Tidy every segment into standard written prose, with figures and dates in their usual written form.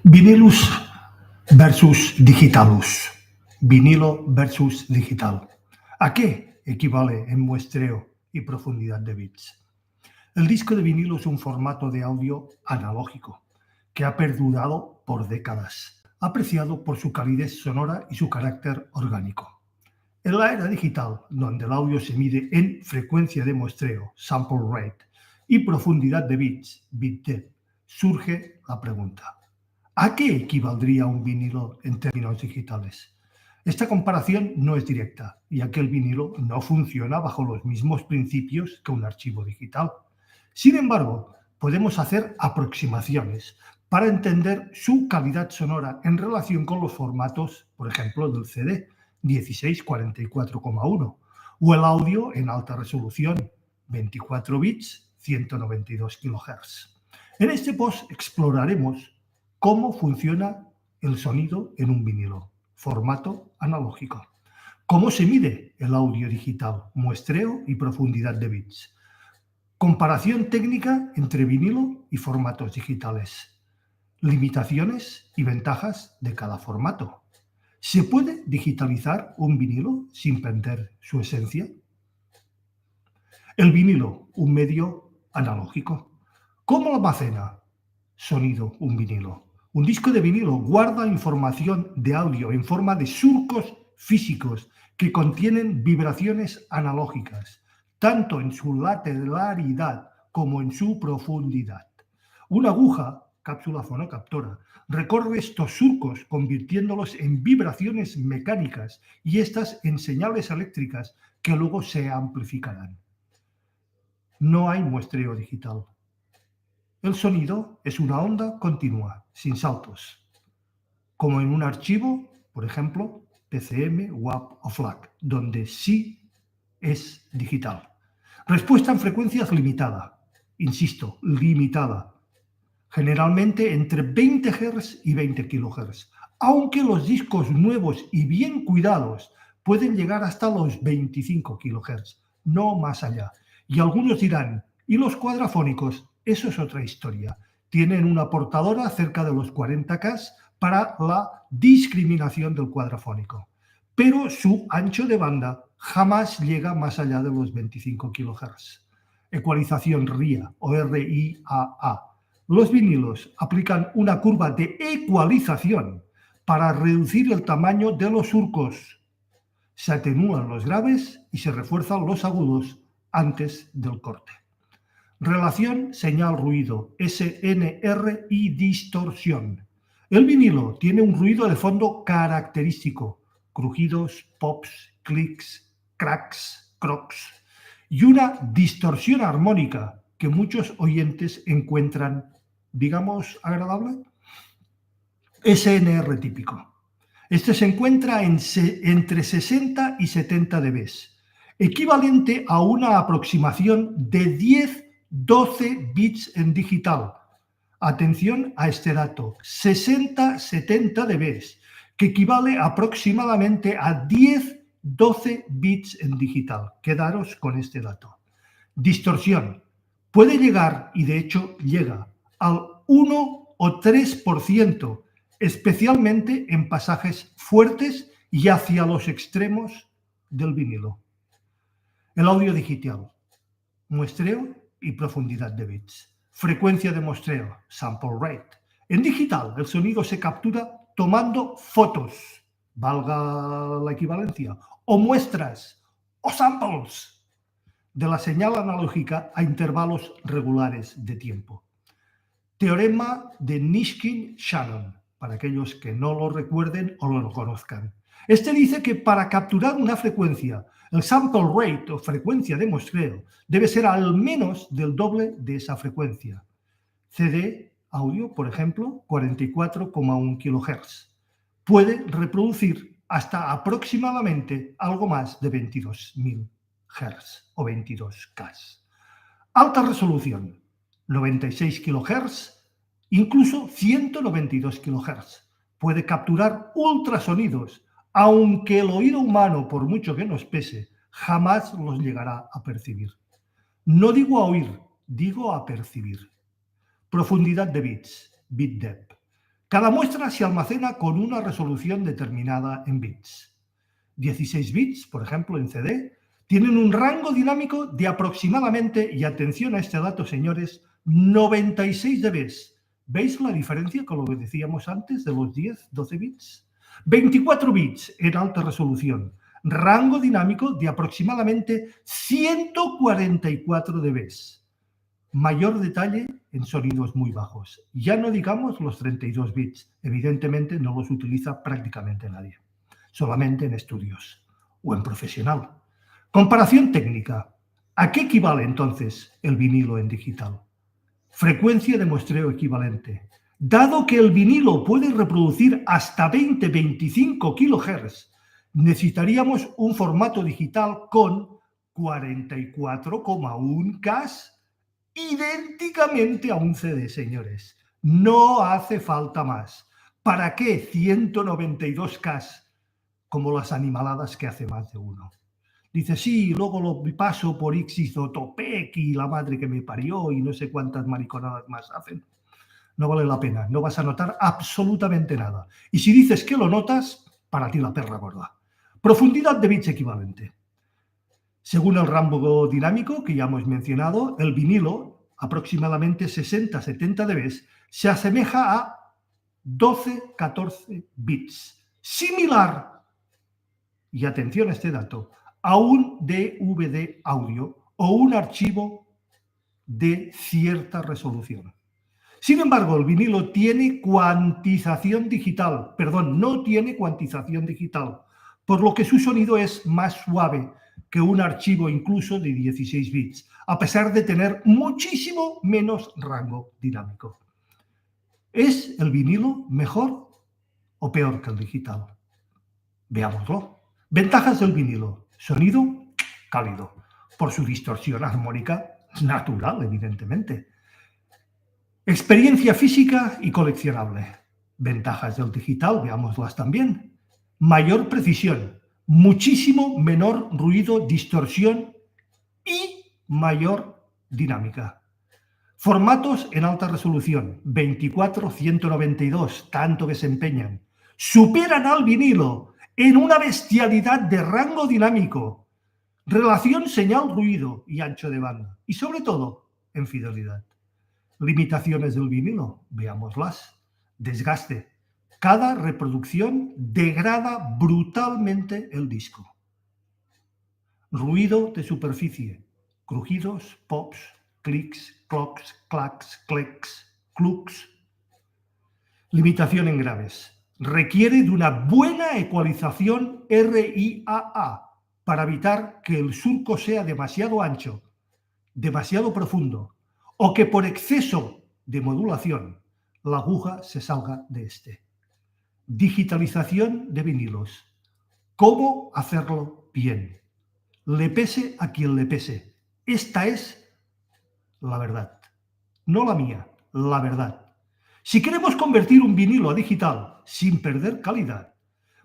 Vinilus versus digitalus. Vinilo versus digital. ¿A qué equivale en muestreo y profundidad de bits? El disco de vinilo es un formato de audio analógico que ha perdurado por décadas, apreciado por su calidez sonora y su carácter orgánico. En la era digital, donde el audio se mide en frecuencia de muestreo, sample rate, y profundidad de bits, bit depth, surge la pregunta: ¿a qué equivaldría un vinilo en términos digitales? Esta comparación no es directa, ya que el vinilo no funciona bajo los mismos principios que un archivo digital. Sin embargo, podemos hacer aproximaciones para entender su calidad sonora en relación con los formatos, por ejemplo, del CD 1644,1 o el audio en alta resolución 24 bits 192 kHz. En este post exploraremos cómo funciona el sonido en un vinilo, formato analógico. ¿Cómo se mide el audio digital, muestreo y profundidad de bits? Comparación técnica entre vinilo y formatos digitales. Limitaciones y ventajas de cada formato. ¿Se puede digitalizar un vinilo sin perder su esencia? El vinilo, un medio analógico. ¿Cómo almacena sonido un vinilo? Un disco de vinilo guarda información de audio en forma de surcos físicos que contienen vibraciones analógicas, tanto en su lateralidad como en su profundidad. Una aguja, cápsula fonocaptora, recorre estos surcos convirtiéndolos en vibraciones mecánicas y estas en señales eléctricas que luego se amplificarán. No hay muestreo digital. El sonido es una onda continua, sin saltos, como en un archivo, por ejemplo, PCM, WAV o FLAC, donde sí es digital. Respuesta en frecuencias limitada, insisto, limitada, generalmente entre 20 Hz y 20 kHz, aunque los discos nuevos y bien cuidados pueden llegar hasta los 25 kHz, no más allá. Y algunos dirán, ¿y los cuadrafónicos? Eso es otra historia. Tienen una portadora cerca de los 40K para la discriminación del cuadrafónico, pero su ancho de banda jamás llega más allá de los 25 kHz. Ecualización RIA o RIAA. Los vinilos aplican una curva de ecualización para reducir el tamaño de los surcos. Se atenúan los graves y se refuerzan los agudos antes del corte. Relación señal-ruido, SNR y distorsión. El vinilo tiene un ruido de fondo característico, crujidos, pops, clics, cracks, crocs, y una distorsión armónica que muchos oyentes encuentran, digamos, agradable. SNR típico. Este se encuentra entre 60 y 70 dB, equivalente a una aproximación de 10-12 bits en digital. Atención a este dato, 60-70 dB, que equivale aproximadamente a 10-12 bits en digital. Quedaros con este dato. Distorsión. Puede llegar, y de hecho llega, al 1 o 3%, especialmente en pasajes fuertes y hacia los extremos del vinilo. El audio digital, muestreo y profundidad de bits. Frecuencia de muestreo, sample rate. En digital, el sonido se captura tomando fotos, valga la equivalencia, o muestras, o samples de la señal analógica a intervalos regulares de tiempo. Teorema de Nishkin-Shannon, para aquellos que no lo recuerden o lo conozcan. Este dice que para capturar una frecuencia, el sample rate o frecuencia de muestreo debe ser al menos del doble de esa frecuencia. CD audio, por ejemplo, 44,1 kHz. Puede reproducir hasta aproximadamente algo más de 22.000 Hz o 22K. Alta resolución, 96 kHz, incluso 192 kHz. Puede capturar ultrasonidos, aunque el oído humano, por mucho que nos pese, jamás los llegará a percibir. No digo a oír, digo a percibir. Profundidad de bits, bit depth. Cada muestra se almacena con una resolución determinada en bits. 16 bits, por ejemplo, en CD, tienen un rango dinámico de aproximadamente, y atención a este dato, señores, 96 dB. ¿Veis la diferencia con lo que decíamos antes de los 10, 12 bits? 24 bits en alta resolución, rango dinámico de aproximadamente 144 dB. Mayor detalle en sonidos muy bajos. Ya no digamos los 32 bits. Evidentemente no los utiliza prácticamente nadie. Solamente en estudios o en profesional. Comparación técnica. ¿A qué equivale entonces el vinilo en digital? Frecuencia de muestreo equivalente. Dado que el vinilo puede reproducir hasta 20-25 kHz, necesitaríamos un formato digital con 44,1 K idénticamente a un CD, señores. No hace falta más. ¿Para qué 192K como las animaladas que hace más de uno? Dice, sí, luego lo paso por Ixizotopec y la madre que me parió y no sé cuántas mariconadas más hacen. No vale la pena, no vas a notar absolutamente nada. Y si dices que lo notas, para ti la perra gorda. Profundidad de bits equivalente. Según el rango dinámico que ya hemos mencionado, el vinilo, aproximadamente 60-70 dB, se asemeja a 12-14 bits. Similar, y atención a este dato, a un DVD audio o un archivo de cierta resolución. Sin embargo, el vinilo tiene cuantización digital, perdón, no tiene cuantización digital, por lo que su sonido es más suave que un archivo incluso de 16 bits, a pesar de tener muchísimo menos rango dinámico. ¿Es el vinilo mejor o peor que el digital? Veámoslo. Ventajas del vinilo. Sonido cálido, por su distorsión armónica natural, evidentemente. Experiencia física y coleccionable. Ventajas del digital, veámoslas también. Mayor precisión, muchísimo menor ruido, distorsión y mayor dinámica. Formatos en alta resolución, 24-192, tanto que se empeñan. Superan al vinilo en una bestialidad de rango dinámico, relación señal-ruido y ancho de banda. Y sobre todo, en fidelidad. Limitaciones del vinilo, veámoslas. Desgaste. Cada reproducción degrada brutalmente el disco. Ruido de superficie. Crujidos, pops, clics, clocks, clacks, clicks, clucks. Limitación en graves. Requiere de una buena ecualización RIAA para evitar que el surco sea demasiado ancho, demasiado profundo, o que por exceso de modulación la aguja se salga de este. Digitalización de vinilos. ¿Cómo hacerlo bien? Le pese a quien le pese. Esta es la verdad. No la mía, la verdad. Si queremos convertir un vinilo a digital sin perder calidad,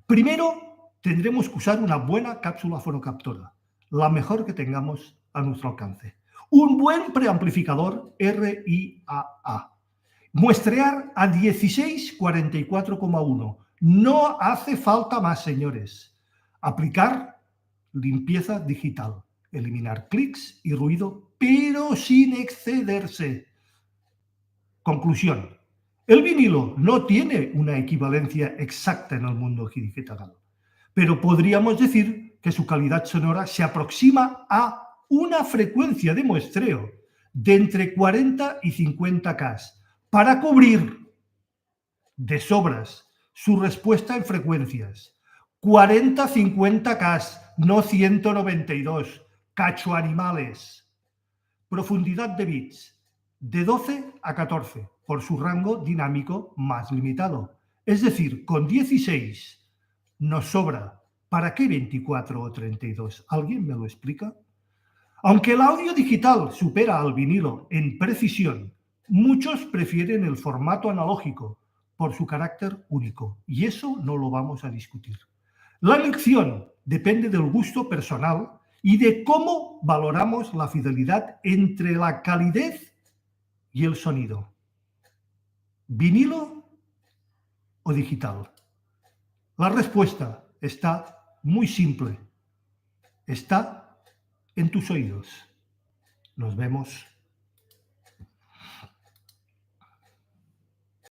primero tendremos que usar una buena cápsula fonocaptora, la mejor que tengamos a nuestro alcance. Un buen preamplificador RIAA. Muestrear a 16-44,1. No hace falta más, señores. Aplicar limpieza digital. Eliminar clics y ruido, pero sin excederse. Conclusión. El vinilo no tiene una equivalencia exacta en el mundo digital, pero podríamos decir que su calidad sonora se aproxima a una frecuencia de muestreo de entre 40 y 50 K para cubrir de sobras su respuesta en frecuencias. 40-50 K, no 192, cacho animales. Profundidad de bits, de 12 a 14, por su rango dinámico más limitado. Es decir, con 16 nos sobra. ¿Para qué 24 o 32? ¿Alguien me lo explica? Aunque el audio digital supera al vinilo en precisión, muchos prefieren el formato analógico por su carácter único, y eso no lo vamos a discutir. La elección depende del gusto personal y de cómo valoramos la fidelidad entre la calidez y el sonido. Vinilo o digital? La respuesta está muy simple. Está en tus oídos. Nos vemos